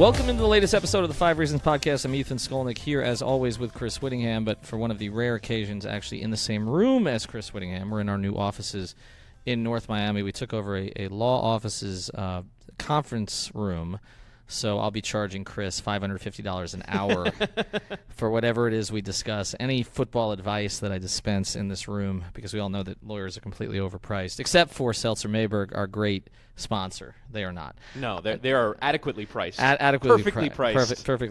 Welcome into the latest episode of the 5 Reasons Podcast. I'm Ethan Skolnick here, as always, with Chris Whittingham, but for one of the rare occasions, actually in the same room as Chris Whittingham. We're in our new offices in North Miami. We took over a law office's conference room, so I'll be charging Chris $550 an hour for whatever it is we discuss. Any football advice that I dispense in this room, because we all know that lawyers are completely overpriced, except for Seltzer Mayberg, our great sponsor. They are not. No, they are adequately priced. Perfectly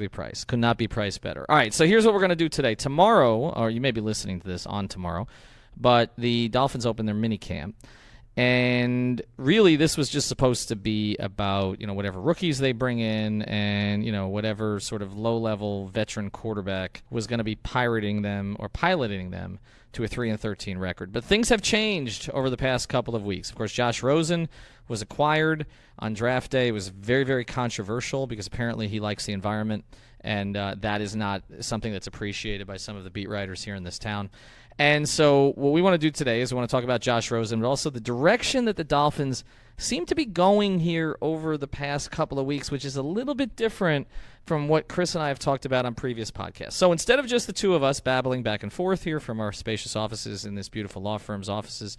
priced. Could not be priced better. All right, so here's what we're going to do today. Tomorrow, or you may be listening to this on tomorrow, but the Dolphins open their minicamp. And really, this was just supposed to be about, whatever rookies they bring in and, whatever sort of low-level veteran quarterback was going to be piloting them to a 3-13 record. But things have changed over the past couple of weeks. Of course, Josh Rosen was acquired on draft day. It was very, very controversial because apparently he likes the environment, and that is not something that's appreciated by some of the beat writers here in this town. And so what we want to do today is we want to talk about Josh Rosen, but also the direction that the Dolphins seem to be going here over the past couple of weeks, which is a little bit different from what Chris and I have talked about on previous podcasts. So instead of just the two of us babbling back and forth here from our spacious offices in this beautiful law firm's offices,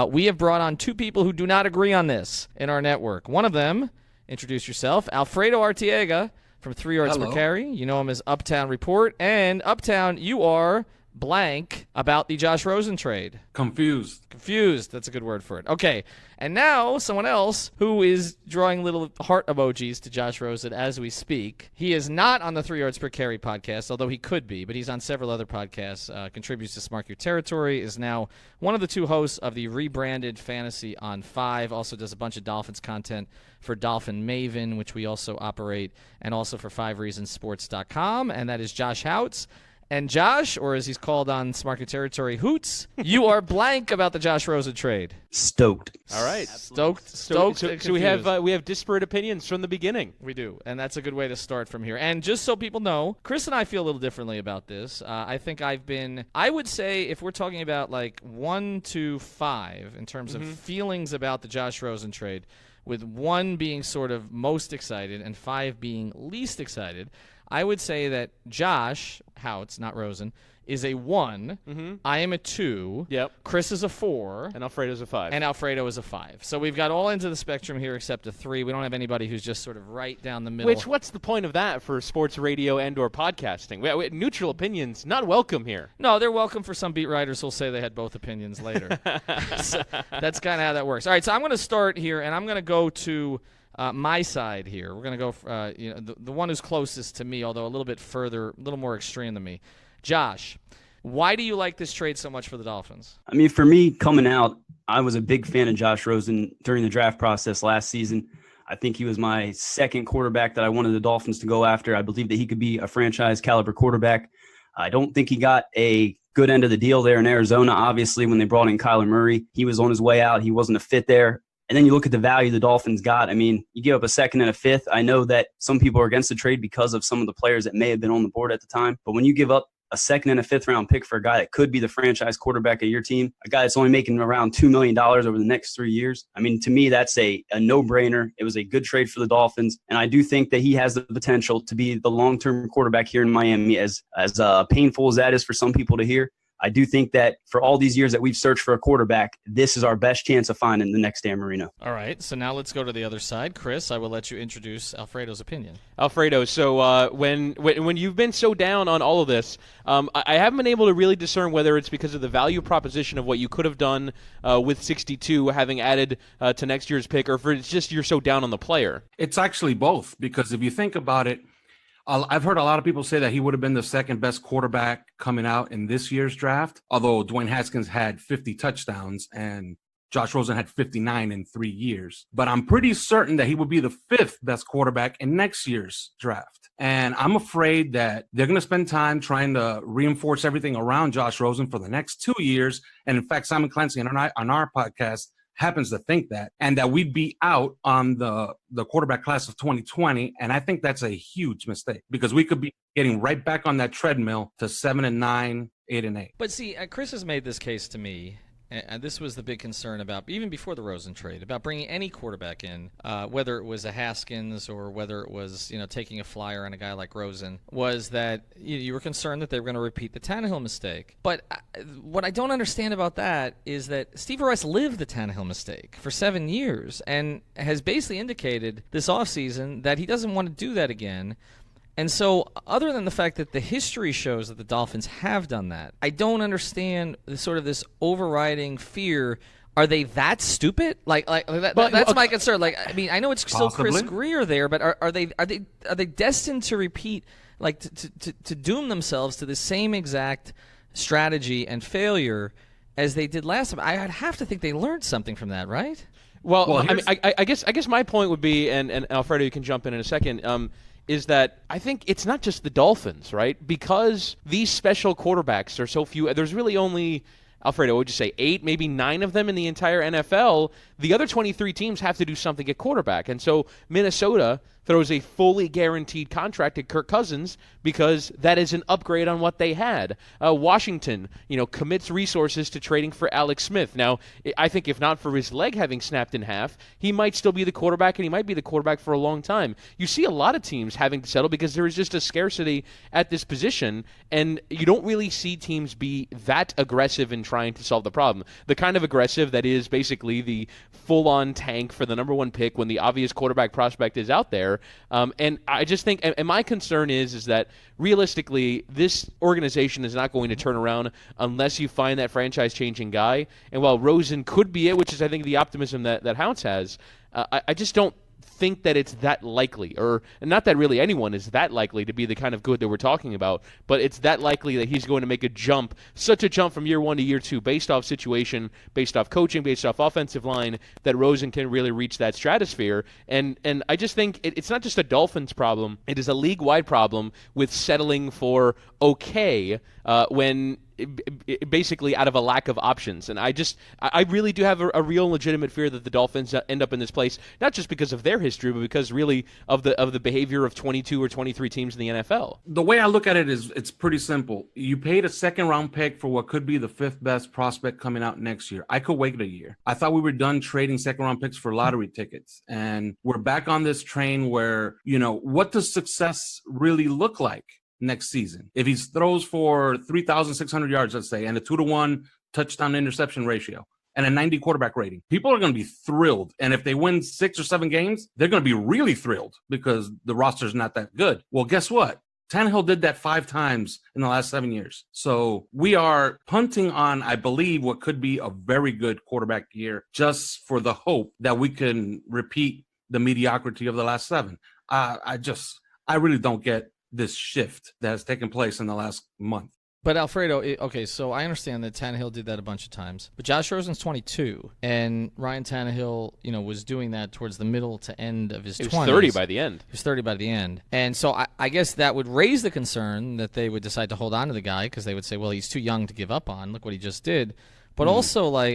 we have brought on two people who do not agree on this in our network. One of them, introduce yourself, Alfredo Arteaga from 3 Yards Per Carry. You know him as Uptown Report. And Uptown, you are blank about the Josh Rosen trade. Confused. That's a good word for it. Okay. And now someone else who is drawing little heart emojis to Josh Rosen as we speak. He is not on the 3 Yards Per Carry podcast, although he could be, but he's on several other podcasts, contributes to Smart Your Territory, is now one of the two hosts of the rebranded Fantasy on 5, also does a bunch of Dolphins content for Dolphin Maven, which we also operate, and also for 5reasonsports.com, and that is Josh Houtz. And Josh, or as he's called on Smart Your Territory, Houtz, you are blank about the Josh Rosen trade. Stoked. All right. Stoked. So we have disparate opinions from the beginning. We do, and that's a good way to start from here. And just so people know, Chris and I feel a little differently about this. I think I would say if we're talking about like 1 to 5 in terms of feelings about the Josh Rosen trade, with 1 being sort of most excited and 5 being least excited, I would say that Josh Houtz, not Rosen, is a 1. Mm-hmm. I am a 2. Yep. Chris is a 4. And Alfredo's a 5. And Alfredo is a 5. So we've got all into the spectrum here except a 3. We don't have anybody who's just sort of right down the middle. What's the point of that for sports radio and or podcasting? Neutral opinions, not welcome here. No, they're welcome for some beat writers who'll say they had both opinions later. So that's kind of how that works. All right, so I'm going to start here, and I'm going to go to my side here. We're going to go for, the one who's closest to me, although a little bit further, a little more extreme than me. Josh, why do you like this trade so much for the Dolphins? I mean, for me, coming out, I was a big fan of Josh Rosen during the draft process last season. I think he was my second quarterback that I wanted the Dolphins to go after. I believe that he could be a franchise caliber quarterback. I don't think he got a good end of the deal there in Arizona. Obviously, when they brought in Kyler Murray, he was on his way out. He wasn't a fit there. And then you look at the value the Dolphins got. I mean, you give up a 2nd and a 5th. I know that some people are against the trade because of some of the players that may have been on the board at the time. But when you give up a 2nd and a 5th round pick for a guy that could be the franchise quarterback of your team, a guy that's only making around $2 million over the next 3 years, I mean, to me, that's a no-brainer. It was a good trade for the Dolphins. And I do think that he has the potential to be the long-term quarterback here in Miami, as painful as that is for some people to hear. I do think that for all these years that we've searched for a quarterback, this is our best chance of finding the next Dan Marino. All right, so now let's go to the other side. Chris, I will let you introduce Alfredo's opinion. Alfredo, so when you've been so down on all of this, I haven't been able to really discern whether it's because of the value proposition of what you could have done with 62, having added to next year's pick, or if it's just you're so down on the player. It's actually both, because if you think about it, I've heard a lot of people say that he would have been the second best quarterback coming out in this year's draft, although Dwayne Haskins had 50 touchdowns and Josh Rosen had 59 in 3 years. But I'm pretty certain that he would be the 5th best quarterback in next year's draft. And I'm afraid that they're going to spend time trying to reinforce everything around Josh Rosen for the next 2 years. And in fact, Simon Clancy on our podcast happens to think that, and that we'd be out on the quarterback class of 2020. And I think that's a huge mistake, because we could be getting right back on that treadmill to 7-9, 8-8. But see, Chris has made this case to me, and this was the big concern about, even before the Rosen trade, about bringing any quarterback in, whether it was a Haskins or whether it was, taking a flyer on a guy like Rosen, was that you were concerned that they were going to repeat the Tannehill mistake. But what I don't understand about that is that Steve Rice lived the Tannehill mistake for 7 years and has basically indicated this offseason that he doesn't want to do that again. And so, other than the fact that the history shows that the Dolphins have done that, I don't understand this overriding fear. Are they that stupid? That's my concern. I know it's still Possibly. Chris Greer there, but are they destined to repeat, to doom themselves to the same exact strategy and failure as they did last time? I'd have to think they learned something from that, right? Well, I guess my point would be, and Alfredo, you can jump in a second. Is that I think it's not just the Dolphins, right? Because these special quarterbacks are so few. There's really only, Alfredo, what would you say, 8, maybe 9 of them in the entire NFL. The other 23 teams have to do something at quarterback. And so Minnesota throws a fully guaranteed contract to Kirk Cousins because that is an upgrade on what they had. Washington, commits resources to trading for Alex Smith. Now, I think if not for his leg having snapped in half, he might still be the quarterback, and he might be the quarterback for a long time. You see a lot of teams having to settle because there is just a scarcity at this position, and you don't really see teams be that aggressive in trying to solve the problem. The kind of aggressive that is basically the full-on tank for the number 1 pick when the obvious quarterback prospect is out there. And I just think, and my concern is that realistically, this organization is not going to turn around unless you find that franchise-changing guy. And while Rosen could be it, which is, I think, the optimism that Houtz has, I just don't think that it's that likely, or not that really anyone is that likely to be the kind of good that we're talking about, but it's that likely that he's going to make such a jump from year 1 to year 2 based off situation, based off coaching, based off offensive line, that Rosen can really reach that stratosphere. And I just think it's not just a Dolphins problem, it is a league-wide problem with settling for okay when basically out of a lack of options. And I really do have a real legitimate fear that the Dolphins end up in this place, not just because of their history, but because really of the behavior of 22 or 23 teams in the NFL. The way I look at it is it's pretty simple. You paid a 2nd-round pick for what could be the 5th best prospect coming out next year. I could wait a year. I thought we were done trading 2nd-round picks for lottery tickets. And we're back on this train where, what does success really look like next season? If he throws for 3,600 yards, let's say, and a 2-to-1 touchdown interception ratio and a 90 quarterback rating, people are going to be thrilled. And if they win 6 or 7 games, they're going to be really thrilled because the roster's not that good. Well, guess what? Tannehill did that 5 times in the last 7 years. So we are punting on, I believe, what could be a very good quarterback year just for the hope that we can repeat the mediocrity of the last 7. I really don't get this shift that has taken place in the last month. But Alfredo, okay, so I understand that Tannehill did that a bunch of times, but Josh Rosen's 22, and Ryan Tannehill, was doing that towards the middle to end of his 20s. He was 30 by the end. He was 30 by the end. And so I guess that would raise the concern that they would decide to hold on to the guy because they would say, well, he's too young to give up on. Look what he just did. But also, I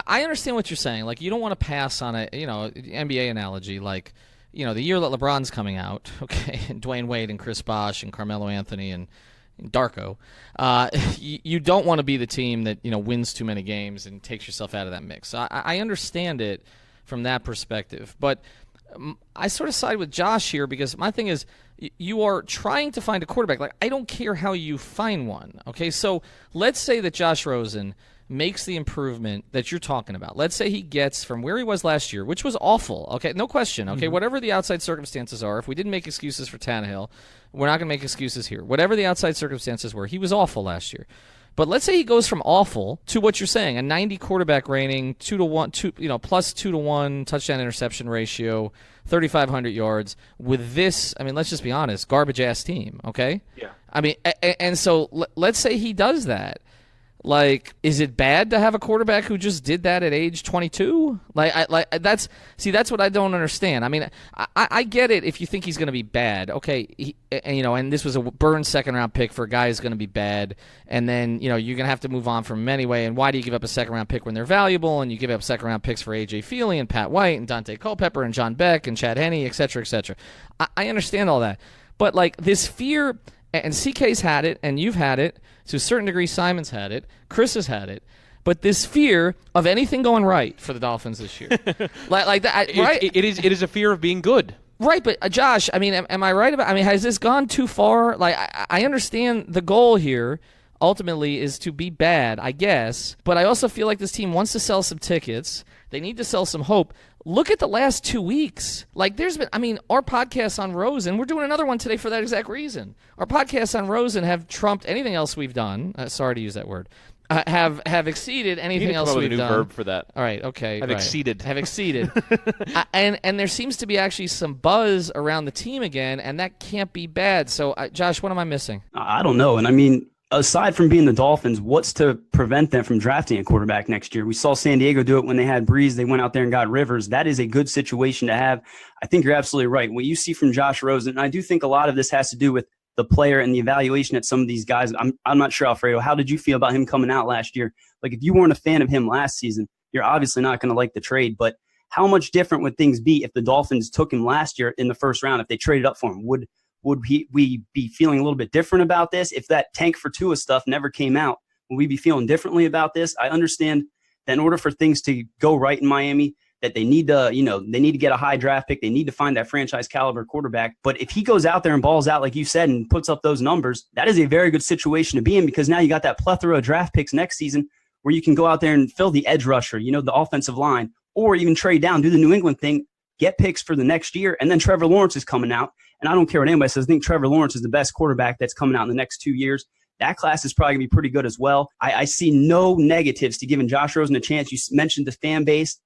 understand what you're saying. You don't want to pass on a, NBA analogy, the year that LeBron's coming out, okay, and Dwayne Wade and Chris Bosh and Carmelo Anthony and Darko, you don't want to be the team that wins too many games and takes yourself out of that mix. So I understand it from that perspective, but I sort of side with Josh here because my thing is you are trying to find a quarterback. I don't care how you find one. Okay, so let's say that Josh Rosen makes the improvement that you're talking about. Let's say he gets from where he was last year, which was awful. Okay, no question. Okay, whatever the outside circumstances are, if we didn't make excuses for Tannehill, we're not going to make excuses here. Whatever the outside circumstances were, he was awful last year. But let's say he goes from awful to what you're saying, a 90 quarterback rating, 2-to-1, plus 2-to-1 touchdown interception ratio, 3,500 yards with this. I mean, let's just be honest, garbage ass team. Okay. Yeah. I mean, and so let's say he does that. Is it bad to have a quarterback who just did that at age 22? That's what I don't understand. I mean, I get it if you think he's going to be bad. Okay, and this was a burned 2nd-round pick for a guy who's going to be bad, and then you're going to have to move on from him anyway. And why do you give up a 2nd-round pick when they're valuable? And you give up 2nd-round picks for A.J. Feely and Pat White and Dante Culpepper and John Beck and Chad Henne, et cetera, et cetera. I understand all that, but this fear. And CK's had it, and you've had it. To a certain degree, Simon's had it. Chris has had it. but this fear of anything going right for the Dolphins this year. like that, right? It is a fear of being good. Right, but Josh, I mean, am I right about? I mean, has this gone too far? Like, I understand the goal here ultimately is to be bad, I guess, but I also feel like this team wants to sell some tickets. They need to sell some hope. Look at the last 2 weeks. Like, there's been, I mean, our podcasts on Rosen, we're doing another one today for that exact reason. Our podcasts on Rosen have trumped anything else we've done. Sorry to use that word. Have exceeded anything else we've done. You need to come up with a new verb for that. All right, okay. Have exceeded. Have exceeded. And there seems to be actually some buzz around the team again, and that can't be bad. So, Josh, what am I missing? I don't know. And I mean, aside from being the Dolphins, what's to prevent them from drafting a quarterback next year? We saw San Diego do it when they had Breeze. They went out there and got Rivers. That is a good situation to have. I think you're absolutely right. What you see from Josh Rosen, and I do think a lot of this has to do with the player and the evaluation at some of these guys. I'm not sure, Alfredo, how did you feel about him coming out last year? Like, if you weren't a fan of him last season, you're obviously not going to like the trade. But how much different would things be if the Dolphins took him last year in the first round, if they traded up for him? Would we be feeling a little bit different about this? If that tank for Tua stuff never came out, would we be feeling differently about this? I understand that in order for things to go right in Miami, that they need to get a high draft pick. They need to find that franchise caliber quarterback. But if he goes out there and balls out, like you said, and puts up those numbers, that is a very good situation to be in, because now you got that plethora of draft picks next season where you can go out there and fill the edge rusher, the offensive line, or even trade down, do the New England thing, get picks for the next year. And then Trevor Lawrence is coming out. And I don't care what anybody says. I think Trevor Lawrence is the best quarterback that's coming out in the next 2 years. That class is probably going to be pretty good as well. I see no negatives to giving Josh Rosen a chance. You mentioned the fan base.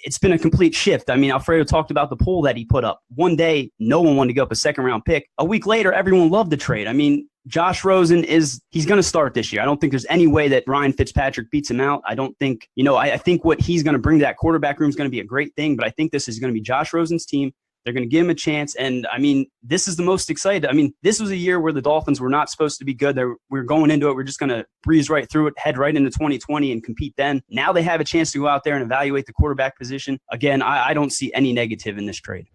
It's been a complete shift. I mean, Alfredo talked about the poll that he put up. One day, no one wanted to give up a second-round pick. A week later, everyone loved the trade. I mean, Josh Rosen he's going to start this year. I don't think there's any way that Ryan Fitzpatrick beats him out. I don't think, I think what he's going to bring to that quarterback room is going to be a great thing, but I think this is going to be Josh Rosen's team. They're going to give him a chance. And, I mean, this is the most excited. I mean, this was a year where the Dolphins were not supposed to be good. We're going into it. We're just going to breeze right through it, head right into 2020 and compete then. Now they have a chance to go out there and evaluate the quarterback position. Again, I don't see any negative in this trade.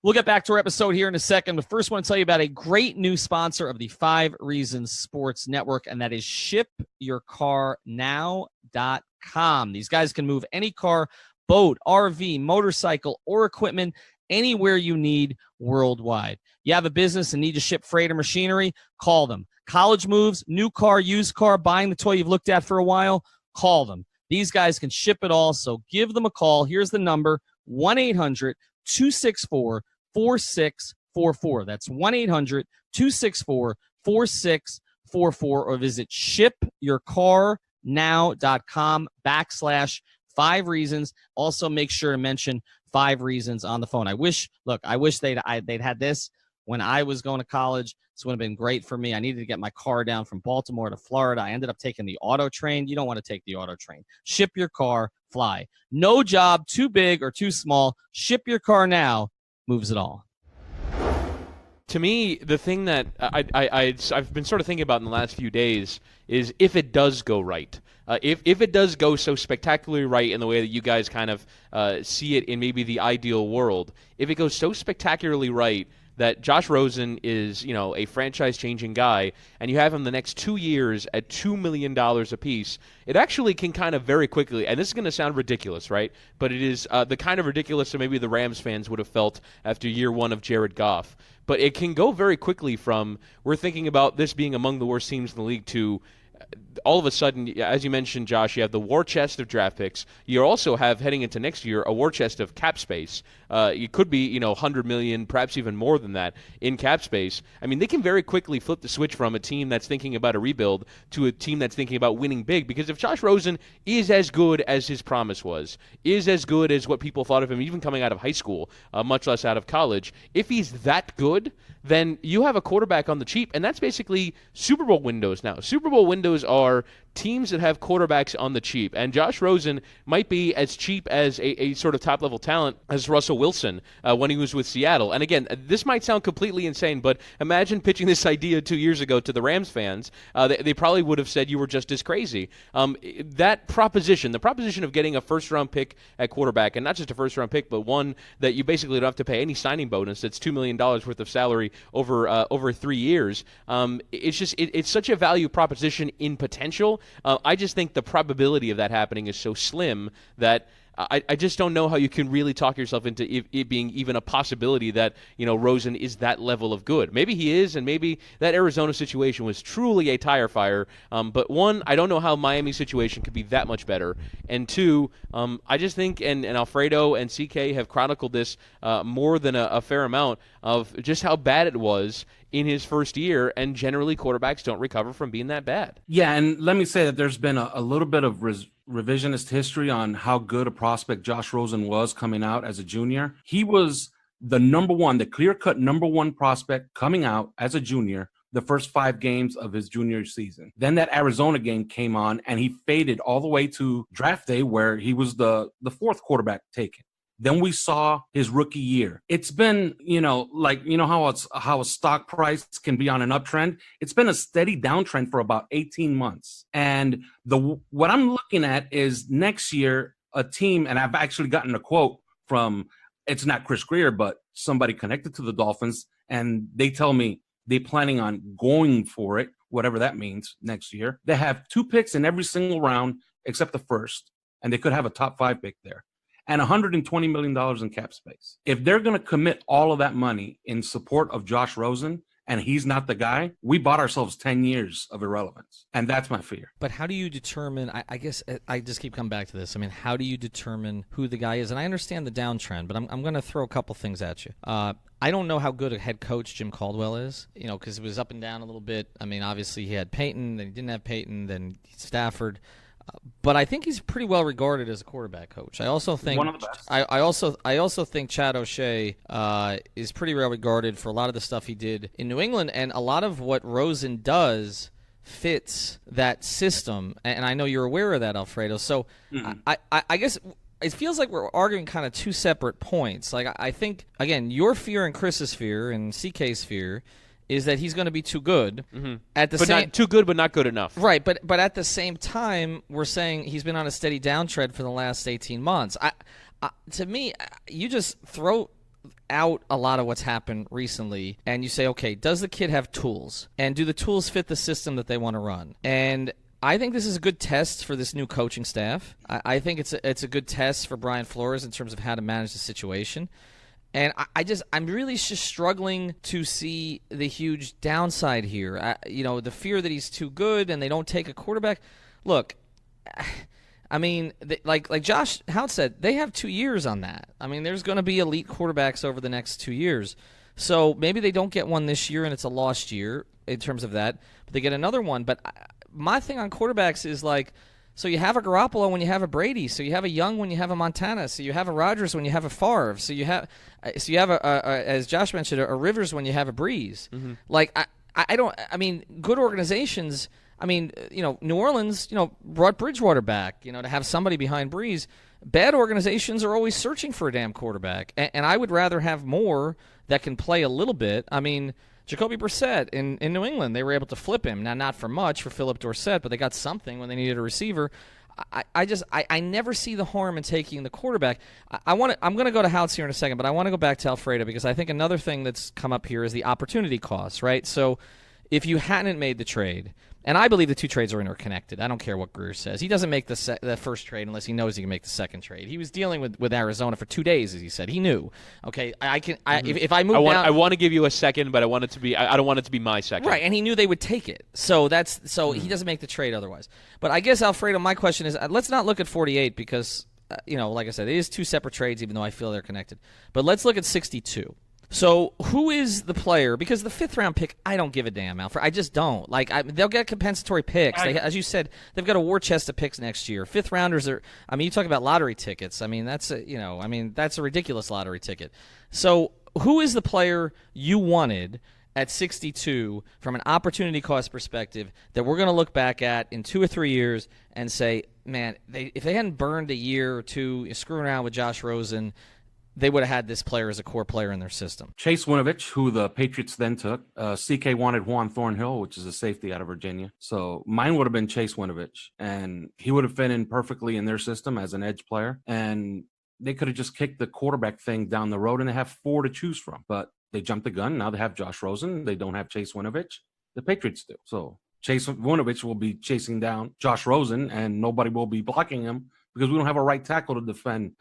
We'll get back to our episode here in a second, but first I want to tell you about a great new sponsor of the 5 Reasons Sports Network, and that is ShipYourCarNow.com. These guys can move any car, boat, RV, motorcycle, or equipment anywhere you need worldwide. You have a business and need to ship freight or machinery? Call them. College moves, new car, used car, buying the toy you've looked at for a while? Call them. These guys can ship it all, so give them a call. Here's the number, 1-800-264-4644. That's 1-800-264-4644, or visit shipyourcarnow.com/5 reasons. Also, make sure to mention 5 reasons on the phone. I wish they'd had this when I was going to college. This would have been great for me. I needed to get my car down from Baltimore to Florida. I ended up taking the auto train. You don't want to take the auto train. Ship your car, fly. No job too big or too small. Ship Your Car Now moves it all. To me, the thing that I've been sort of thinking about in the last few days is if it does go right. If it does go so spectacularly right in the way that you guys kind of see it in maybe the ideal world, if it goes so spectacularly right that Josh Rosen is, a franchise-changing guy, and you have him the next 2 years at $2 million apiece, it actually can kind of very quickly, and this is going to sound ridiculous, right? But it is the kind of ridiculous that maybe the Rams fans would have felt after year one of Jared Goff. But it can go very quickly from we're thinking about this being among the worst teams in the league to all of a sudden, as you mentioned, Josh, you have the war chest of draft picks. You also have, heading into next year, a war chest of cap space. It could be, $100 million, perhaps even more than that in cap space. I mean, they can very quickly flip the switch from a team that's thinking about a rebuild to a team that's thinking about winning big. Because if Josh Rosen is as good as his promise was, is as good as what people thought of him, even coming out of high school, much less out of college, if he's that good, then you have a quarterback on the cheap, and that's basically Super Bowl windows now. Super Bowl windows are teams that have quarterbacks on the cheap, and Josh Rosen might be as cheap as a sort of top-level talent as Russell Wilson when he was with Seattle. And again, this might sound completely insane, but imagine pitching this idea 2 years ago to the Rams fans. They probably would have said you were just as crazy. That proposition, the proposition of getting a first-round pick at quarterback, and not just a first-round pick, but one that you basically don't have to pay any signing bonus, that's $2 million worth of salary over 3 years. It's such a value proposition in potential I just think the probability of that happening is so slim that I just don't know how you can really talk yourself into it being even a possibility that, Rosen is that level of good. Maybe he is, and maybe that Arizona situation was truly a tire fire. But one, I don't know how Miami's situation could be that much better. And two, I just think, and Alfredo and CK have chronicled this more than a fair amount of just how bad it was in his first year, and generally quarterbacks don't recover from being that bad. Yeah, and let me say that there's been a little bit of revisionist history on how good a prospect Josh Rosen was coming out as a junior. He was the clear-cut number one prospect coming out as a junior the first 5 games of his junior season. Then that Arizona game came on, and he faded all the way to draft day, where he was the 4th quarterback taken. Then we saw his rookie year. It's been, how a stock price can be on an uptrend. It's been a steady downtrend for about 18 months. And what I'm looking at is next year, a team, and I've actually gotten a quote from, it's not Chris Greer, but somebody connected to the Dolphins, and they tell me they're planning on going for it, whatever that means, next year. They have 2 picks in every single round except the first, and they could have a top 5 pick there, and $120 million in cap space. If they're going to commit all of that money in support of Josh Rosen, and he's not the guy, we bought ourselves 10 years of irrelevance. And that's my fear. But how do you determine, I guess I just keep coming back to this. I mean, how do you determine who the guy is? And I understand the downtrend, but I'm going to throw a couple things at you. I don't know how good a head coach Jim Caldwell is, because it was up and down a little bit. I mean, obviously he had Peyton, then he didn't have Peyton, then Stafford. But I think he's pretty well regarded as a quarterback coach. I also think one of the best. I also think Chad O'Shea is pretty well regarded for a lot of the stuff he did in New England, and a lot of what Rosen does fits that system. And I know you're aware of that, Alfredo. So I guess it feels like we're arguing kind of 2 separate points. Like, I think, again, your fear and Chris's fear and CK's fear is that he's going to be too good. Not too good, but not good enough. Right, but at the same time, we're saying he's been on a steady downtrend for the last 18 months. To me, you just throw out a lot of what's happened recently, and you say, okay, does the kid have tools? And do the tools fit the system that they want to run? And I think this is a good test for this new coaching staff. I think it's a good test for Brian Flores in terms of how to manage the situation. And I'm really just struggling to see the huge downside here. The fear that he's too good and they don't take a quarterback. Look, I mean, like Josh Houtz said, they have 2 years on that. I mean, there's going to be elite quarterbacks over the next 2 years. So maybe they don't get one this year and it's a lost year in terms of that, but they get another one. But my thing on quarterbacks is like, so you have a Garoppolo when you have a Brady. So you have a Young when you have a Montana. So you have a Rodgers when you have a Favre. So you have as Josh mentioned, a Rivers when you have a Breeze. Like I mean, good organizations. I mean, New Orleans, brought Bridgewater back, to have somebody behind Breeze. Bad organizations are always searching for a damn quarterback, and I would rather have more that can play a little bit. I mean, Jacoby Brissett in New England, they were able to flip him. Now, not for much for Philip Dorsett, but they got something when they needed a receiver. I never see the harm in taking the quarterback. I'm going to go to Houtz here in a second, but I want to go back to Alfredo because I think another thing that's come up here is the opportunity cost, right? So if you hadn't made the trade, and I believe the 2 trades are interconnected. I don't care what Greer says. He doesn't make the first trade unless he knows he can make the second trade. He was dealing with Arizona for 2 days, as he said. He knew. Okay, if I move down, I want to give you a second, but I want it to be. I don't want it to be my second. Right, and he knew they would take it. So he doesn't make the trade otherwise. But I guess Alfredo, my question is, let's not look at 48 because like I said, it is 2 separate trades, even though I feel they're connected. But let's look at 62. So who is the player? Because the 5th round pick, I don't give a damn, Alfred. I just don't. They'll get compensatory picks. As you said, they've got a war chest of picks next year. 5th rounders are. I mean, you talk about lottery tickets. I mean, that's a ridiculous lottery ticket. So who is the player you wanted at 62 from an opportunity cost perspective that we're going to look back at in 2 or 3 years and say, man, if they hadn't burned a year or 2 screwing around with Josh Rosen, they would have had this player as a core player in their system. Chase Winovich, who the Patriots then took. CK wanted Juan Thornhill, which is a safety out of Virginia. So mine would have been Chase Winovich, and he would have fit in perfectly in their system as an edge player. And they could have just kicked the quarterback thing down the road, and they have 4 to choose from. But they jumped the gun. Now they have Josh Rosen. They don't have Chase Winovich. The Patriots do. So Chase Winovich will be chasing down Josh Rosen, and nobody will be blocking him because we don't have a right tackle to defend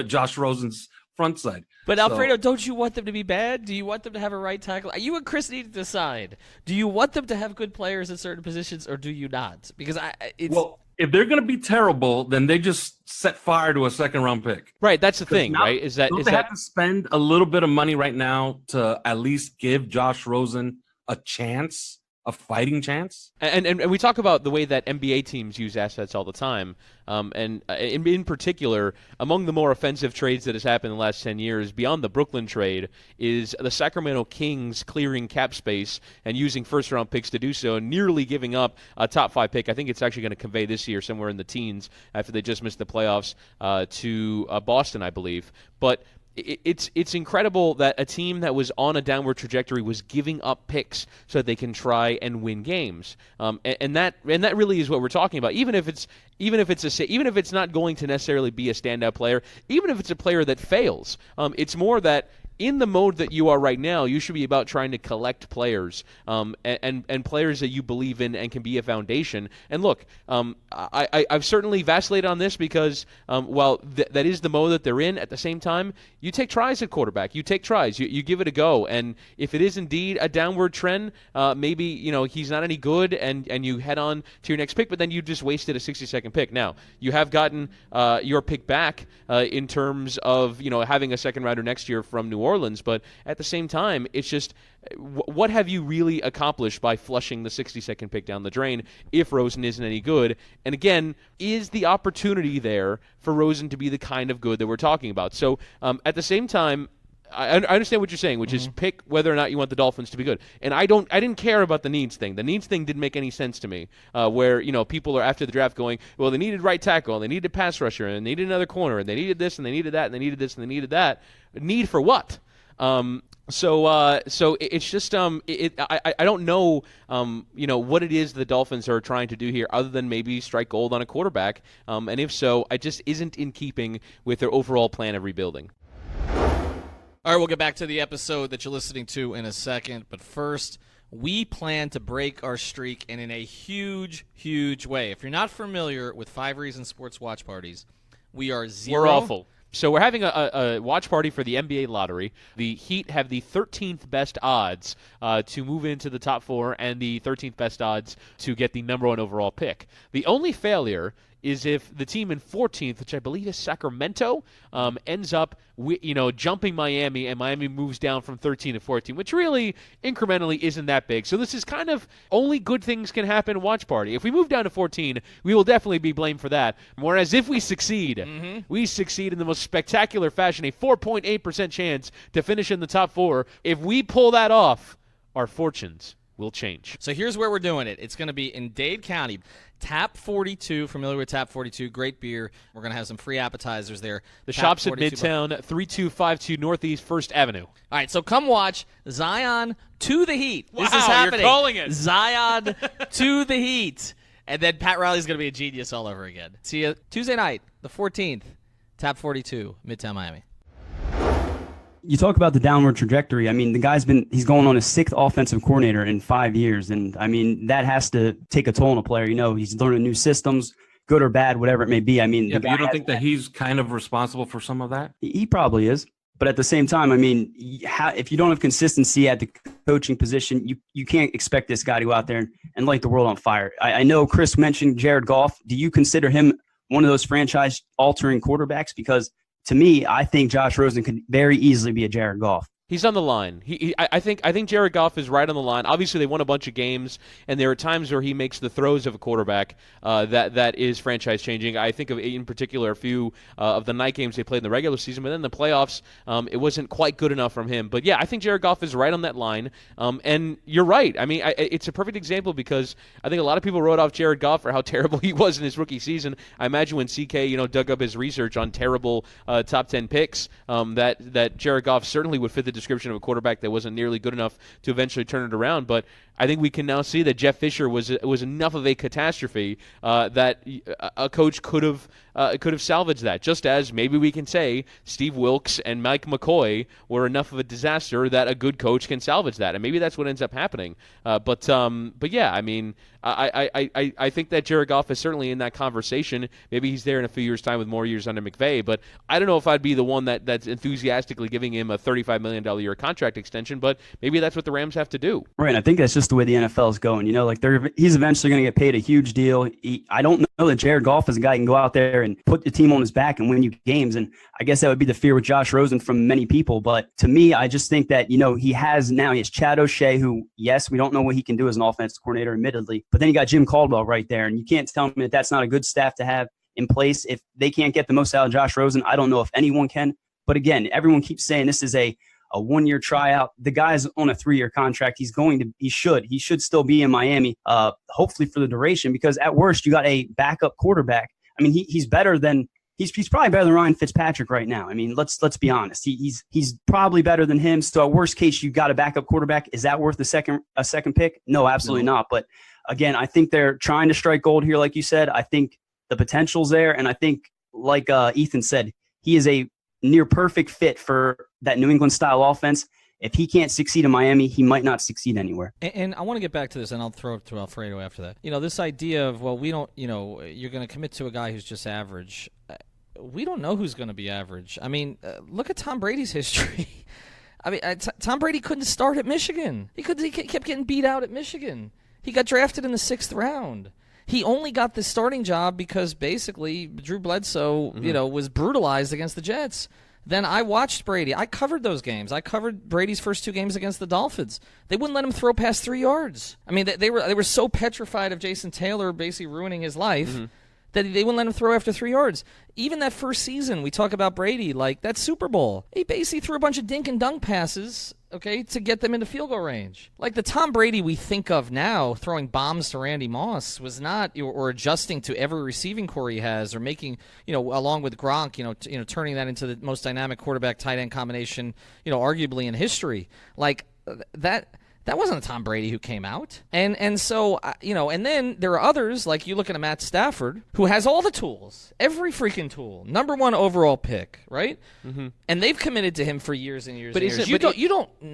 Josh Rosen's front side. But Alfredo, don't you want them to be bad? Do you want them to have a right tackle? You and Chris need to decide. Do you want them to have good players at certain positions, or do you not? Because if they're going to be terrible, then they just set fire to a second-round pick. Right, that's the thing, right? Don't they have to spend a little bit of money right now to at least give Josh Rosen a chance? A fighting chance? And we talk about the way that NBA teams use assets all the time. And in particular, among the more offensive trades that has happened in the last 10 years, beyond the Brooklyn trade, is the Sacramento Kings clearing cap space and using first-round picks to do so, and nearly giving up a top-5 pick. I think it's actually going to convey this year somewhere in the teens after they just missed the playoffs to Boston, I believe. But it's incredible that a team that was on a downward trajectory was giving up picks so that they can try and win games, and that really is what we're talking about. Even if it's not going to necessarily be a standout player, even if it's a player that fails, it's more that in the mode that you are right now, you should be about trying to collect players and players that you believe in and can be a foundation. And look, I've certainly vacillated on this because while that is the mode that they're in, at the same time, you take tries at quarterback. You take tries. You give it a go. And if it is indeed a downward trend, maybe he's not any good and you head on to your next pick, but then you just wasted a 60-second pick. Now, you have gotten your pick back in terms of having a second rounder next year from New Orleans, but at the same time, it's just what have you really accomplished by flushing the 60-second pick down the drain if Rosen isn't any good? And again, is the opportunity there for Rosen to be the kind of good that we're talking about? So at the same time, I understand what you're saying, which is pick whether or not you want the Dolphins to be good. And I didn't care about the needs thing. The needs thing didn't make any sense to me. Where people are after the draft going, well, they needed right tackle, and they needed pass rusher, and they needed another corner, and they needed this, and they needed that, and they needed this, and they needed that. Need for what? So it's just I don't know what it is the Dolphins are trying to do here other than maybe strike gold on a quarterback, and if so, it just isn't in keeping with their overall plan of rebuilding. All right, we'll get back to the episode that you're listening to in a second, but first, we plan to break our streak and in a huge, huge way. If you're not familiar with 5 Reasons Sports Watch Parties, we are 0. We're awful. So we're having a watch party for the NBA lottery. The Heat have the 13th best odds to move into the top 4 and the 13th best odds to get the number 1 overall pick. The only failure is if the team in 14th, which I believe is Sacramento, ends up jumping Miami, and Miami moves down from 13 to 14, which really incrementally isn't that big. So this is kind of only good things can happen watch party. If we move down to 14, we will definitely be blamed for that. Whereas if we succeed, we succeed in the most spectacular fashion, a 4.8% chance to finish in the top 4. If we pull that off, our fortunes will change. So here's where we're doing it. It's going to be in Dade County. Tap 42, familiar with Tap 42, great beer. We're going to have some free appetizers there. The shop's at Midtown, 3252 Northeast 1st Avenue. All right, so come watch Zion to the Heat. Wow, this is happening. You're calling it. Zion to the Heat. And then Pat Riley's going to be a genius all over again. See you Tuesday night, the 14th, Tap 42, Midtown Miami. You talk about the downward trajectory. I mean, the guy's he's going on his 6th offensive coordinator in 5 years. And I mean, that has to take a toll on a player. He's learning new systems, good or bad, whatever it may be. I mean, you don't think that he's kind of responsible for some of that? He probably is. But at the same time, I mean, if you don't have consistency at the coaching position, you can't expect this guy to go out there and light the world on fire. I know Chris mentioned Jared Goff. Do you consider him one of those franchise-altering quarterbacks? Because to me, I think Josh Rosen could very easily be a Jared Goff. He's on the line. I think Jared Goff is right on the line. Obviously, they won a bunch of games, and there are times where he makes the throws of a quarterback that is franchise changing. I think of in particular a few of the night games they played in the regular season, but then the playoffs, it wasn't quite good enough from him. But yeah, I think Jared Goff is right on that line. And you're right. I mean, it's a perfect example because I think a lot of people wrote off Jared Goff for how terrible he was in his rookie season. I imagine when CK dug up his research on terrible top 10 picks, that Jared Goff certainly would fit the description of a quarterback that wasn't nearly good enough to eventually turn it around. But I think we can now see that Jeff Fisher was enough of a catastrophe that a coach could have salvaged that. Just as maybe we can say Steve Wilkes and Mike McCoy were enough of a disaster that a good coach can salvage that, and maybe that's what ends up happening. But yeah, I mean, I think that Jared Goff is certainly in that conversation. Maybe he's there in a few years' time with more years under McVay, but I don't know if I'd be the one that's enthusiastically giving him a $35 million a year contract extension, but maybe that's what the Rams have to do. Right. I think that's just the way the NFL is going. Like he's eventually going to get paid a huge deal. I don't know that Jared Goff is a guy who can go out there and put the team on his back and win you games. And I guess that would be the fear with Josh Rosen from many people. But to me, I just think that, he has Chad O'Shea, who, yes, we don't know what he can do as an offensive coordinator, admittedly. But then you got Jim Caldwell right there. And you can't tell me that that's not a good staff to have in place. If they can't get the most out of Josh Rosen, I don't know if anyone can. But again, everyone keeps saying this is a 1-year tryout. The guy's on a 3-year contract. He should still be in Miami, hopefully for the duration, because at worst you got a backup quarterback. I mean, he's better than he's probably better than Ryan Fitzpatrick right now. I mean, let's be honest. He's probably better than him. So at worst case, you got a backup quarterback. Is that worth a second pick? No, absolutely not. But again, I think they're trying to strike gold here, like you said. I think the potential's there, and I think, like Ethan said, he is a near perfect fit for that New England style offense. If he can't succeed in Miami, he might not succeed anywhere. And I want to get back to this, and I'll throw it to Alfredo after that. This idea of, well, we don't, you're going to commit to a guy who's just average. We don't know who's going to be average. I mean, look at Tom Brady's history. I mean, Tom Brady couldn't start at Michigan. He kept getting beat out at Michigan. He got drafted in the 6th round. He only got the starting job because basically Drew Bledsoe, was brutalized against the Jets. Then I watched Brady. I covered those games. I covered Brady's first 2 games against the Dolphins. They wouldn't let him throw past 3 yards. I mean, they were so petrified of Jason Taylor basically ruining his life that they wouldn't let him throw after 3 yards. Even that first season, we talk about Brady, like that Super Bowl. He basically threw a bunch of dink and dunk passes, to get them into field goal range. Like the Tom Brady we think of now, throwing bombs to Randy Moss, was not, or adjusting to every receiving core he has, or making, along with Gronk, turning that into the most dynamic quarterback tight end combination, arguably in history. Like that wasn't a Tom Brady who came out. And so, and then there are others, like you look at a Matt Stafford, who has all the tools, every freaking tool, number 1 overall pick, right? Mm-hmm. And they've committed to him for years and years and years.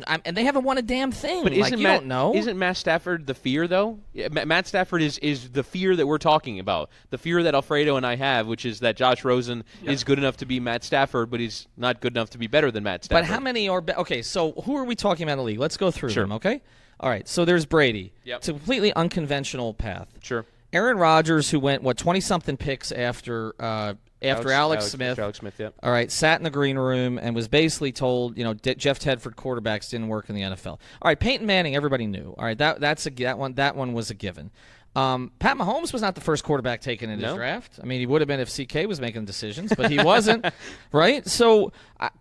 And they haven't won a damn thing. But don't know. Isn't Matt Stafford the fear, though? Matt Stafford is the fear that we're talking about. The fear that Alfredo and I have, which is that Josh Rosen is good enough to be Matt Stafford, but he's not good enough to be better than Matt Stafford. But how many are okay, so who are we talking about in the league? Let's go through them, okay? All right, so there's Brady. Yep. It's a completely unconventional path. Sure. Aaron Rodgers, who went, 20-something picks after Alex Smith. Alex Smith, yeah. All right, sat in the green room and was basically told, Jeff Tedford quarterbacks didn't work in the NFL. All right, Peyton Manning, everybody knew. All right, that one was a given. Pat Mahomes was not the first quarterback taken in his draft. I mean, he would have been if CK was making decisions, but he wasn't, right? So,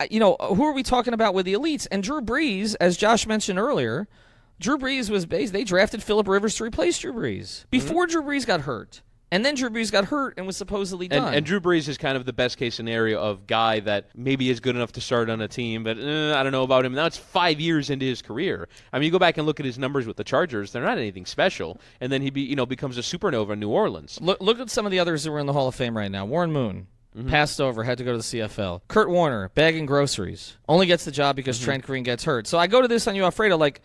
who are we talking about with the elites? And Drew Brees, as Josh mentioned earlier, Drew Brees was based. They drafted Phillip Rivers to replace Drew Brees before Drew Brees got hurt. And then Drew Brees got hurt and was supposedly done. And Drew Brees is kind of the best-case scenario of guy that maybe is good enough to start on a team, but I don't know about him. Now it's 5 years into his career. I mean, you go back and look at his numbers with the Chargers; they're not anything special. And then he becomes a supernova in New Orleans. Look at some of the others who are in the Hall of Fame right now. Warren Moon. Passed over, had to go to the CFL. Kurt Warner, bagging groceries. Only gets the job because Trent Green gets hurt. So I go to this on you, Alfredo, like,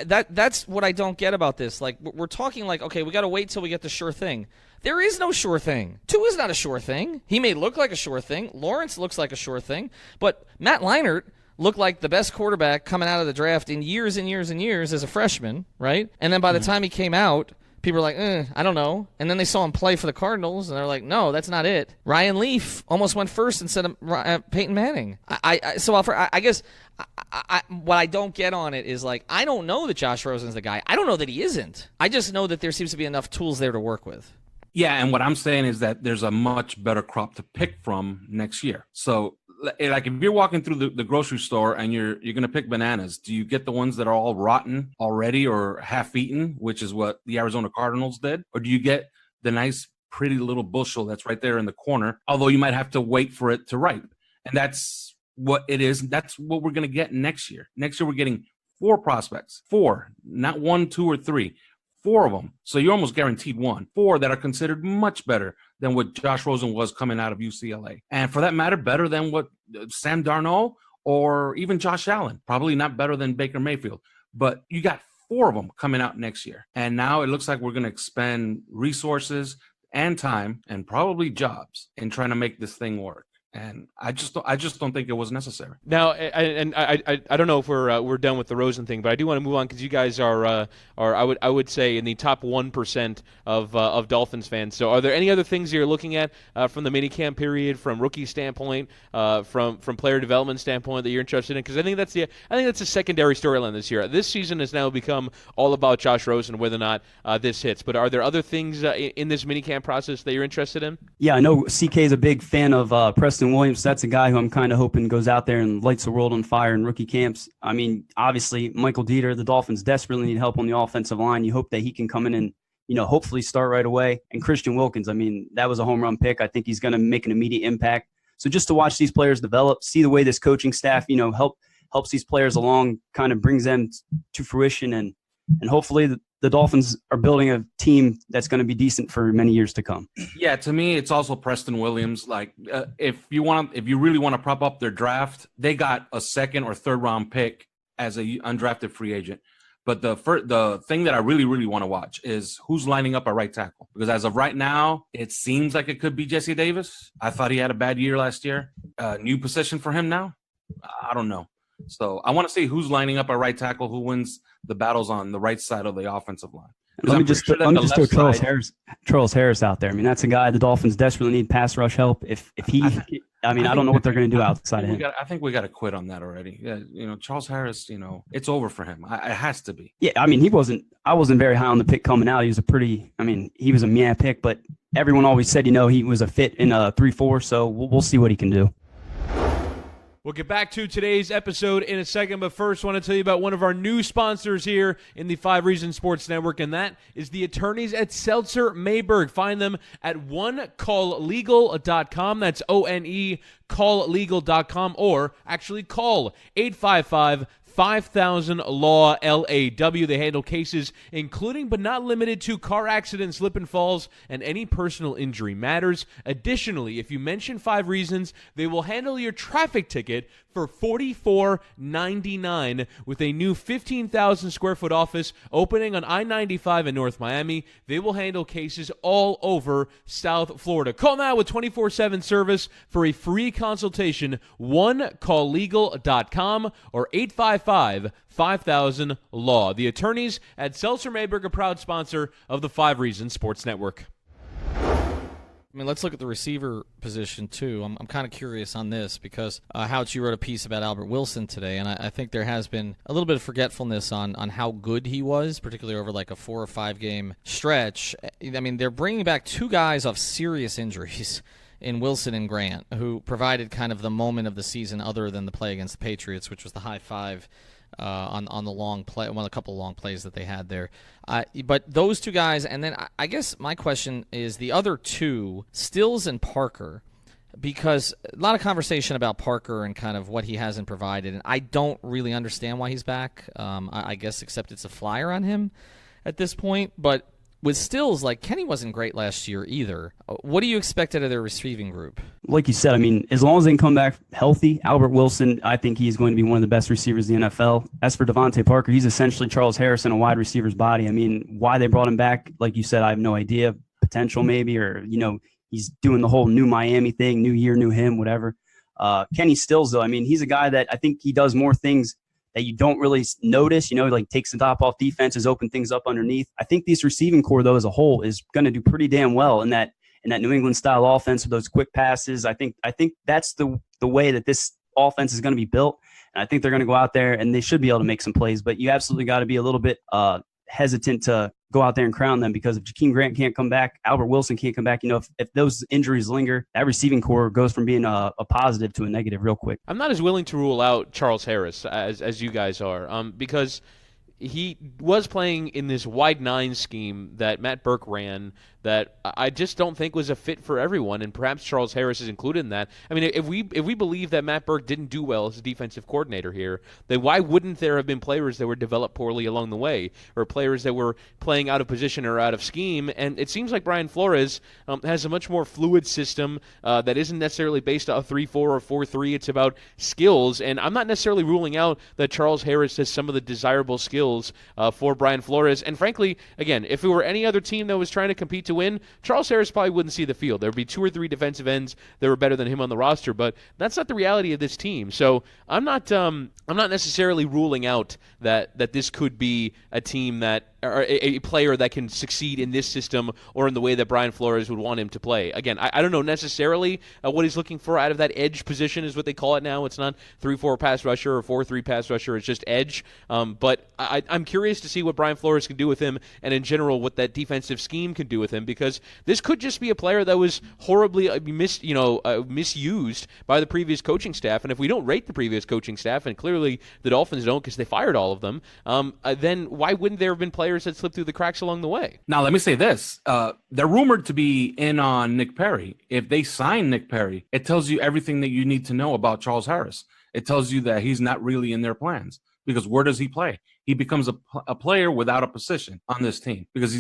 that's what I don't get about this. Like, we're talking like, okay, we got to wait till we get the sure thing. There is no sure thing. Tua is not a sure thing. He may look like a sure thing. Lawrence looks like a sure thing. But Matt Leinart looked like the best quarterback coming out of the draft in years and years and years as a freshman, right? And then by the time he came out, people were like, I don't know. And then they saw him play for the Cardinals, and they're like, no, that's not it. Ryan Leaf almost went first instead of Peyton Manning. So I guess what I don't get on it is, like, I don't know that Josh Rosen's the guy. I don't know that he isn't. I just know that there seems to be enough tools there to work with. Yeah, and what I'm saying is that there's a much better crop to pick from next year. So, like, if you're walking through the grocery store and you're going to pick bananas, do you get the ones that are all rotten already or half-eaten, which is what the Arizona Cardinals did? Or do you get the nice, pretty little bushel that's right there in the corner, although you might have to wait for it to ripe? And that's what it is. That's what we're going to get next year. Next year, we're getting 4 prospects. 4, not 1, 2, or 3. 4 of them. So you're almost guaranteed 1. 4 that are considered much better than what Josh Rosen was coming out of UCLA. And for that matter, better than what Sam Darnold or even Josh Allen. Probably not better than Baker Mayfield. But you got 4 of them coming out next year. And now it looks like we're going to expend resources and time and probably jobs in trying to make this thing work. And I just don't think it was necessary. Now, I don't know if we're done with the Rosen thing, but I do want to move on because you guys are I would say in the top 1% of Dolphins fans. So, are there any other things you're looking at from the minicamp period, from rookie standpoint, from player development standpoint that you're interested in? Because I think that's a secondary storyline this year. This season has now become all about Josh Rosen, whether or not this hits. But are there other things in this minicamp process that you're interested in? Yeah, I know CK is a big fan of Preston Williams. That's a guy who I'm kind of hoping goes out there and lights the world on fire in rookie camps. I mean, obviously, Michael Dieter, the Dolphins desperately need help on the offensive line. You hope that he can come in and, hopefully start right away. And Christian Wilkins, I mean, that was a home run pick. I think he's going to make an immediate impact. So just to watch these players develop, see the way this coaching staff, helps these players along, kind of brings them to fruition. And hopefully the Dolphins are building a team that's going to be decent for many years to come. Yeah, to me, it's also Preston Williams. Like, if you really want to prop up their draft, they got a 2nd or 3rd round pick as a undrafted free agent. But the thing that I really, really want to watch is who's lining up at right tackle. Because as of right now, it seems like it could be Jesse Davis. I thought he had a bad year last year. New position for him now? I don't know. So I want to see who's lining up at right tackle, who wins the battles on the right side of the offensive line. Let me just throw Charles Harris out there. I mean, that's a guy the Dolphins desperately need pass rush help. I don't know what they're going to do outside of him. I think we got to quit on that already. Yeah, Charles Harris, it's over for him. It has to be. Yeah, I mean, I wasn't very high on the pick coming out. He was he was a meh pick, but everyone always said, he was a fit in a 3-4. So we'll see what he can do. We'll get back to today's episode in a second, but first I want to tell you about one of our new sponsors here in the 5 Reasons Sports Network, and that is the attorneys at Seltzer Mayberg. Find them at onecalllegal.com. That's O-N-E, calllegal.com, or actually call 855 5000 Law LAW. They handle cases including but not limited to car accidents, slip and falls, and any personal injury matters. Additionally, if you mention 5 Reasons, they will handle your traffic ticket for $44.99 with a new 15,000 square foot office opening on I-95 in North Miami. They will handle cases all over South Florida. Call now with 24/7 service for a free consultation. onecalllegal.com or 855-5000 Law. The attorneys at Seltzer Mayberg, a proud sponsor of the 5 Reasons Sports Network. I mean, let's look at the receiver position, too. I'm kind of curious on this because Houtz, you wrote a piece about Albert Wilson today, and I think there has been a little bit of forgetfulness on how good he was, particularly over like a 4 or 5 game stretch. I mean, they're bringing back 2 guys off serious injuries in Wilson and Grant, who provided kind of the moment of the season other than the play against the Patriots, which was the high 5 on the long play, a couple of long plays that they had there. But those 2 guys, and then I guess my question is the other 2, Stills and Parker, because a lot of conversation about Parker and kind of what he hasn't provided, and I don't really understand why he's back. I guess except it's a flyer on him at this point, but with Stills, like, Kenny wasn't great last year either. What do you expect out of their receiving group? Like you said, I mean, as long as they can come back healthy, Albert Wilson, I think he's going to be one of the best receivers in the NFL. As for Devontae Parker, he's essentially Charles Harris in a wide receiver's body. I mean, why they brought him back, like you said, I have no idea. Potential maybe, or, he's doing the whole new Miami thing, new year, new him, whatever. Kenny Stills, though, I mean, he's a guy that I think he does more things that you don't really notice, like takes the top off defenses, open things up underneath. I think this receiving core, though, as a whole is going to do pretty damn well in that New England style offense with those quick passes. I think that's the way that this offense is going to be built. And I think they're going to go out there and they should be able to make some plays, but you absolutely got to be a little bit hesitant to go out there and crown them, because if Jakeem Grant can't come back, Albert Wilson can't come back, if those injuries linger, that receiving core goes from being a positive to a negative real quick. I'm not as willing to rule out Charles Harris as you guys are, because he was playing in this wide 9 scheme that Matt Burke ran that I just don't think was a fit for everyone, and perhaps Charles Harris is included in that. I mean, if we believe that Matt Burke didn't do well as a defensive coordinator here, then why wouldn't there have been players that were developed poorly along the way, or players that were playing out of position or out of scheme? And it seems like Brian Flores has a much more fluid system that isn't necessarily based on a 3-4 or 4-3. It's about skills, and I'm not necessarily ruling out that Charles Harris has some of the desirable skills for Brian Flores. And frankly, again, if it were any other team that was trying to compete to win, Charles Harris probably wouldn't see the field. There would be 2 or 3 defensive ends that were better than him on the roster, but that's not the reality of this team. So I'm not necessarily ruling out that this could be a team that, or a player that can succeed in this system or in the way that Brian Flores would want him to play. Again, I don't know necessarily what he's looking for out of that edge position is what they call it now. It's not 3-4 pass rusher or 4-3 pass rusher. It's just edge. But I'm curious to see what Brian Flores can do with him, and in general what that defensive scheme can do with him, because this could just be a player that was horribly misused by the previous coaching staff. And if we don't rate the previous coaching staff, and clearly the Dolphins don't because they fired all of them, then why wouldn't there have been players that slipped through the cracks along the way? Now, let me say this. They're rumored to be in on Nick Perry. If they sign Nick Perry, it tells you everything that you need to know about Charles Harris. It tells you that he's not really in their plans, because where does he play? He becomes a player without a position on this team, because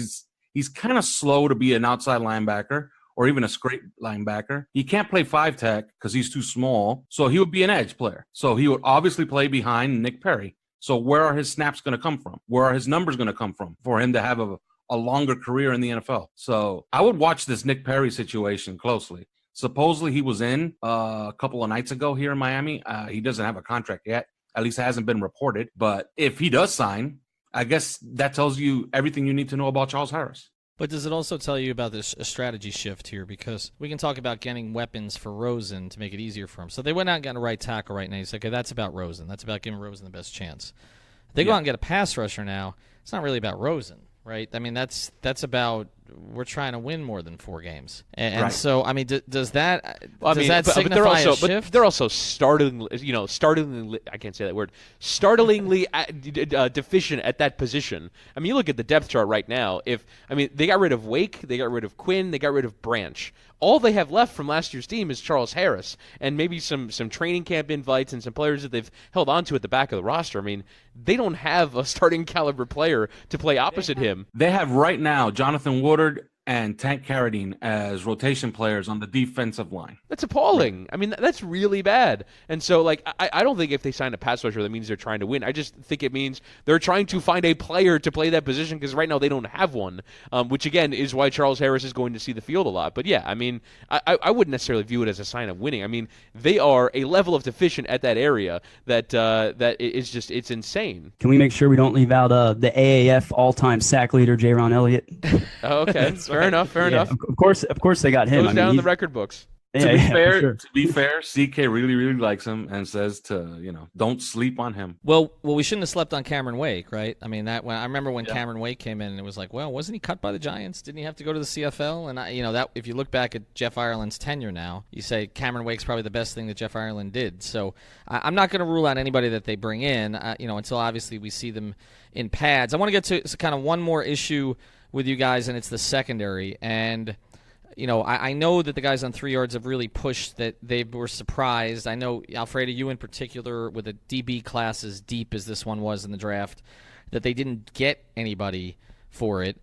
he's kind of slow to be an outside linebacker or even a straight linebacker. He can't play 5-tech because he's too small, so he would be an edge player. So he would obviously play behind Nick Perry. So where are his snaps going to come from? Where are his numbers going to come from for him to have a longer career in the NFL? So I would watch this Nick Perry situation closely. Supposedly he was in a couple of nights ago here in Miami. He doesn't have a contract yet. At least it hasn't been reported. But if he does sign, I guess that tells you everything you need to know about Charles Harris. But does it also tell you about this strategy shift here? Because we can talk about getting weapons for Rosen to make it easier for him. So they went out and got a right tackle right now. You say, okay, that's about Rosen. That's about giving Rosen the best chance. They go out and get a pass rusher now. It's not really about Rosen, right? I mean, that's about we're trying to win more than 4 games. And right. So, I mean, does that signify a shift? But they're also startlingly, I can't say that word, startlingly deficient at that position. I mean, you look at the depth chart right now. They got rid of Wake, they got rid of Quinn, they got rid of Branch. All they have left from last year's team is Charles Harris and maybe some training camp invites and some players that they've held on to at the back of the roster. I mean, they don't have a starting caliber player to play opposite him. They have right now Jonathan Woodard and Tank Carradine as rotation players on the defensive line. That's appalling. I mean, that's really bad. And so, I don't think if they sign a pass rusher, that means they're trying to win. I just think it means they're trying to find a player to play that position, because right now they don't have one, which, again, is why Charles Harris is going to see the field a lot. But, yeah, I mean, I wouldn't necessarily view it as a sign of winning. I mean, they are a level of deficient at that area that is just, it's insane. Can we make sure we don't leave out the AAF all-time sack leader, Jaron Elliott? Oh, okay. Fair enough. Of course they got him. Goes down in the record books. To be fair, CK really, really likes him and says to, don't sleep on him. Well, we shouldn't have slept on Cameron Wake, right? I mean, I remember when Cameron Wake came in, and it was like, well, wasn't he cut by the Giants? Didn't he have to go to the CFL? And that if you look back at Jeff Ireland's tenure now, you say Cameron Wake's probably the best thing that Jeff Ireland did. So I'm not going to rule out anybody that they bring in, until obviously we see them in pads. I want to get to kind of one more issue with you guys, and it's the secondary. And I know that the guys on 3 yards have really pushed that they were surprised. I know, Alfredo, you in particular, with a DB class as deep as this one was in the draft, that they didn't get anybody for it.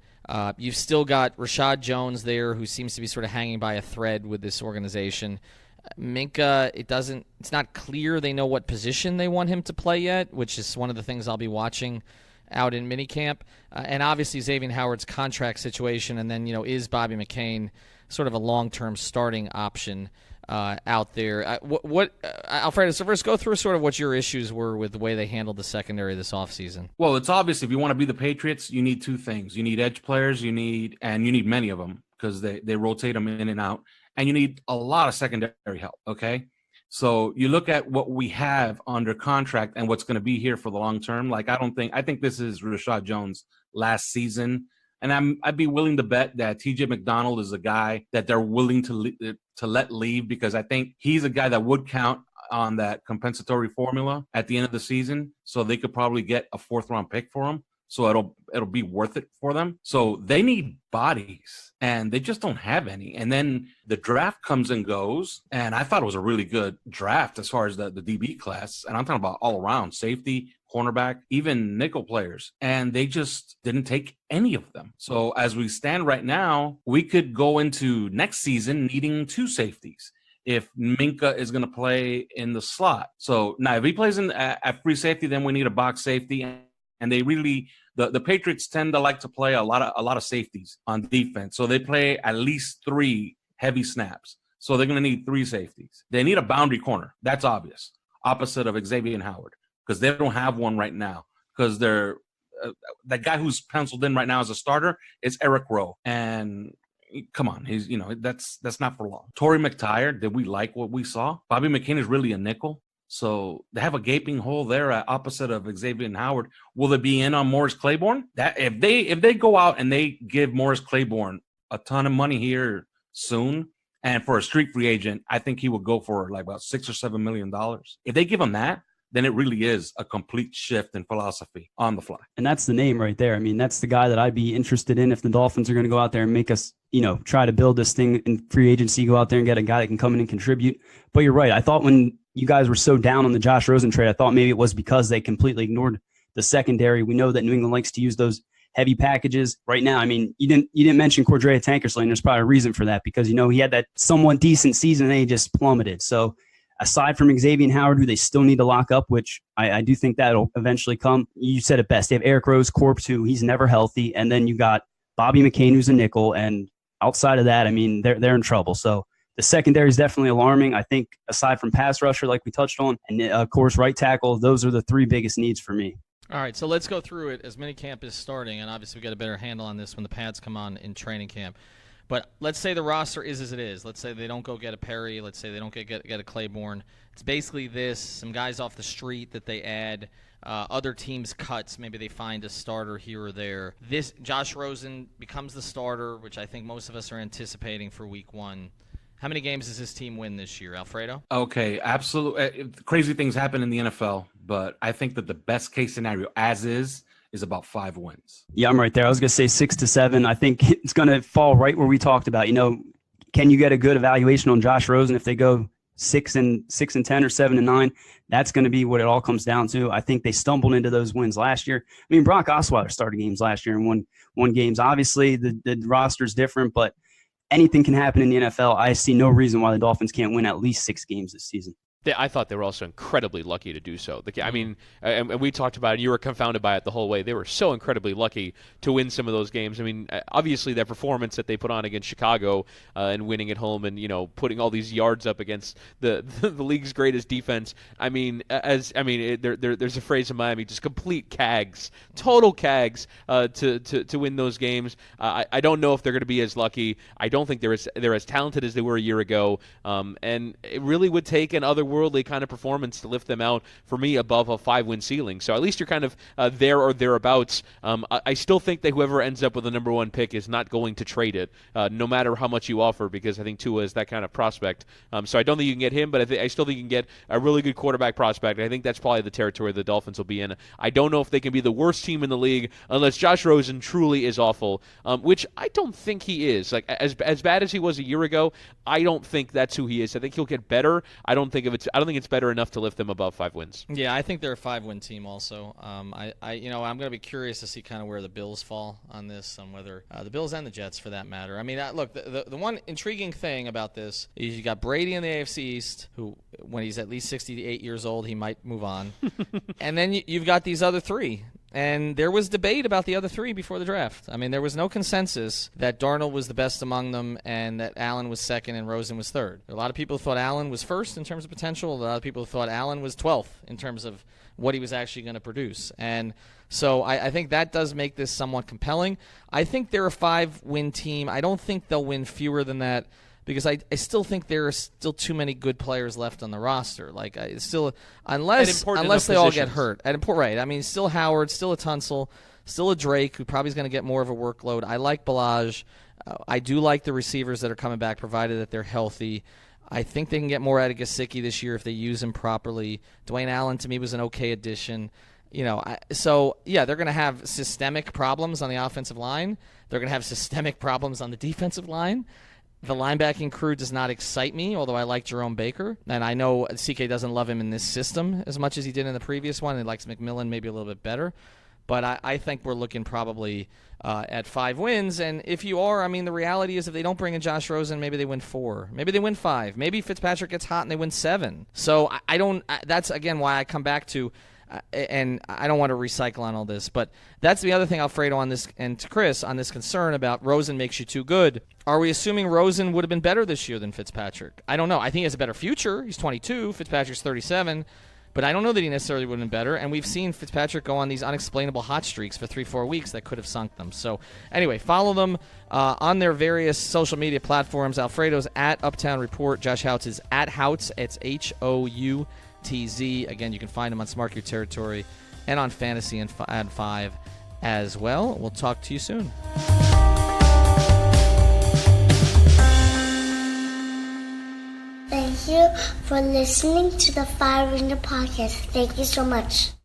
You've still got Rashad Jones there, who seems to be sort of hanging by a thread with this organization. Minka, it's not clear they know what position they want him to play yet, which is one of the things I'll be watching out in minicamp. And obviously Xavier Howard's contract situation, and then, is Bobby McCain sort of a long-term starting option out there? Alfredo, so first go through sort of what your issues were with the way they handled the secondary this offseason. Well, it's obvious if you want to be the Patriots, you need 2 things. You need edge players, you need many of them, because they rotate them in and out, and you need a lot of secondary help, okay? So you look at what we have under contract and what's going to be here for the long term. I think this is Rashad Jones' last season. And I'd be willing to bet that TJ McDonald is a guy that they're willing to let leave, because I think he's a guy that would count on that compensatory formula at the end of the season. So they could probably get a 4th round pick for him. so it'll be worth it for them. So they need bodies, and they just don't have any. And then the draft comes and goes, and I thought it was a really good draft as far as the DB class, and I'm talking about all around, safety, cornerback, even nickel players, and they just didn't take any of them. So as we stand right now, we could go into next season needing 2 safeties if Minka is going to play in the slot. So now if he plays at free safety, then we need a box safety. And they really, the Patriots tend to like to play a lot of safeties on defense. So they play at least 3 heavy snaps. So they're going to need 3 safeties. They need a boundary corner. That's obvious. Opposite of Xavier Howard, because they don't have one right now. Because they're that guy who's penciled in right now as a starter is Eric Rowe, and come on, he's that's not for long. Torrey McTyer, did we like what we saw? Bobby McCain is really a nickel. So they have a gaping hole there opposite of Xavier Howard. Will they be in on Morris Claiborne? That if they go out and they give Morris Claiborne a ton of money here soon, and for a street free agent, I think he would go for like about $6 or $7 million. If they give him that, then it really is a complete shift in philosophy on the fly. And that's the name right there. I mean, that's the guy that I'd be interested in if the Dolphins are going to go out there and make us, try to build this thing in free agency, go out there and get a guy that can come in and contribute. But you're right. I thought when you guys were so down on the Josh Rosen trade, I thought maybe it was because they completely ignored the secondary. We know that New England likes to use those heavy packages. Right now, I mean, you didn't mention Cordrea Tankersley. There's probably a reason for that because, he had that somewhat decent season and then he just plummeted. So aside from Xavier Howard, who they still need to lock up, which I do think that'll eventually come, you said it best. They have Eric Rose Corpse, who he's never healthy. And then you got Bobby McCain, who's a nickel. And outside of that, I mean, they're in trouble. So the secondary is definitely alarming. I think aside from pass rusher, like we touched on, and of course, right tackle, those are the 3 biggest needs for me. All right, so let's go through it as minicamp is starting, and obviously we got a better handle on this when the pads come on in training camp. But let's say the roster is as it is. Let's say they don't go get a Perry. Let's say they don't get a Claiborne. It's basically this, some guys off the street that they add, other teams' cuts. Maybe they find a starter here or there. This Josh Rosen becomes the starter, which I think most of us are anticipating for week 1. How many games does this team win this year, Alfredo? Okay, absolutely. Crazy things happen in the NFL, but I think that the best case scenario as is about 5 wins. Yeah, I'm right there. I was going to say 6 to 7. I think it's going to fall right where we talked about. Can you get a good evaluation on Josh Rosen if they go 6 and 10 or 7 and 9? That's going to be what it all comes down to. I think they stumbled into those wins last year. I mean, Brock Osweiler started games last year and won games. Obviously, the roster's different, but anything can happen in the NFL. I see no reason why the Dolphins can't win at least 6 games this season. I thought they were also incredibly lucky to do so. I mean, and we talked about it, and you were confounded by it the whole way. They were so incredibly lucky to win some of those games. I mean, obviously that performance that they put on against Chicago and winning at home and, putting all these yards up against the league's greatest defense. I mean, there's a phrase in Miami, just complete cags, total cags to win those games. I don't know if they're going to be as lucky. I don't think they're as talented as they were a year ago. And it really would take an otherworldly kind of performance to lift them out, for me, above a 5-win ceiling. So at least you're kind of there or thereabouts. I still think that whoever ends up with the number 1 pick is not going to trade it, no matter how much you offer, because I think Tua is that kind of prospect. So I don't think you can get him, but I still think you can get a really good quarterback prospect. I think that's probably the territory the Dolphins will be in. I don't know if they can be the worst team in the league unless Josh Rosen truly is awful, which I don't think he is. Like as bad as he was a year ago, I don't think that's who he is. I think he'll get better. I don't think it's better enough to lift them above 5 wins. Yeah, I think they're a 5-win team also. I'm going to be curious to see kind of where the Bills fall on this, on whether the Bills and the Jets for that matter. I mean, look, the one intriguing thing about this is you got Brady in the AFC East, who when he's at least 68 years old, he might move on. And then you've got these other 3. And there was debate about the other 3 before the draft. I mean, there was no consensus that Darnold was the best among them and that Allen was second and Rosen was third. A lot of people thought Allen was first in terms of potential. A lot of people thought Allen was 12th in terms of what he was actually going to produce. And so I think that does make this somewhat compelling. I think they're a 5-win team. I don't think they'll win fewer than that, because I still think there are still too many good players left on the roster. Like unless they all get hurt. Right. I mean, still Howard, still a Tunsil, still a Drake, who probably is going to get more of a workload. I like Balaj. I do like the receivers that are coming back, provided that they're healthy. I think they can get more out of Gesicki this year if they use him properly. Dwayne Allen, to me, was an okay addition. they're going to have systemic problems on the offensive line. They're going to have systemic problems on the defensive line. The linebacking crew does not excite me, although I like Jerome Baker. And I know CK doesn't love him in this system as much as he did in the previous one. He likes McMillan maybe a little bit better. But I think we're looking probably at 5 wins. And if you are, the reality is if they don't bring in Josh Rosen, maybe they win 4. Maybe they win 5. Maybe Fitzpatrick gets hot and they win 7. So that's, again, why I come back to and I don't want to recycle on all this, but that's the other thing, Alfredo, on this, and to Chris, on this concern about Rosen makes you too good. Are we assuming Rosen would have been better this year than Fitzpatrick? I don't know. I think he has a better future. He's 22. Fitzpatrick's 37. But I don't know that he necessarily would have been better. And we've seen Fitzpatrick go on these unexplainable hot streaks for 3-4 weeks that could have sunk them. So anyway, follow them on their various social media platforms. Alfredo's at Uptown Report. Josh Houtz is at Houtz. It's Houtz. Again, you can find him on Smart Your Territory and on Fantasy and 5 as well. We'll talk to you soon. Thank you for listening to the Fire Ringer Podcast. Thank you so much.